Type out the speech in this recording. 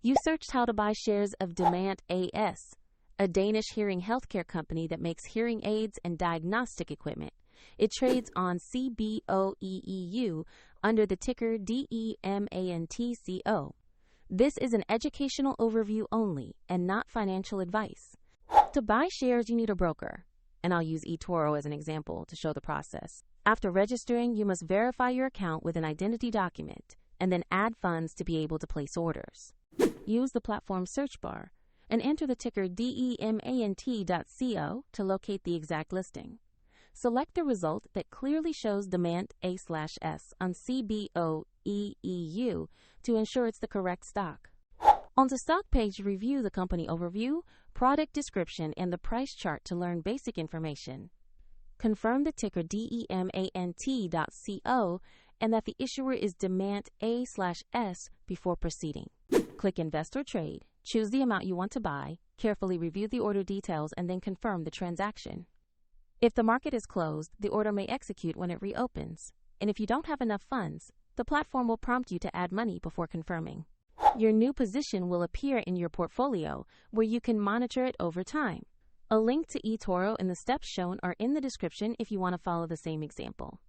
You searched how to buy shares of Demant A, a Danish hearing healthcare company that makes hearing aids and diagnostic equipment. It trades on CBOEEU under the ticker DEMANTCO. This is an educational overview only and not financial advice. To buy shares, you need a broker, and I'll use eToro as an example to show the process. After registering, you must verify your account with an identity document and then add funds to be able to place orders. Use the platform search bar and enter the ticker DEMANT.co to locate the exact listing. Select the result that clearly shows Demant A/S on CBOEEU to ensure it's the correct stock. On the stock page, review the company overview, product description, and the price chart to learn basic information. Confirm the ticker DEMANT.co and that the issuer is Demant A/S before proceeding. Click Invest or Trade, choose the amount you want to buy, carefully review the order details, and then confirm the transaction. If the market is closed, the order may execute when it reopens. And if you don't have enough funds, the platform will prompt you to add money before confirming. Your new position will appear in your portfolio, where you can monitor it over time. A link to eToro and the steps shown are in the description if you want to follow the same example.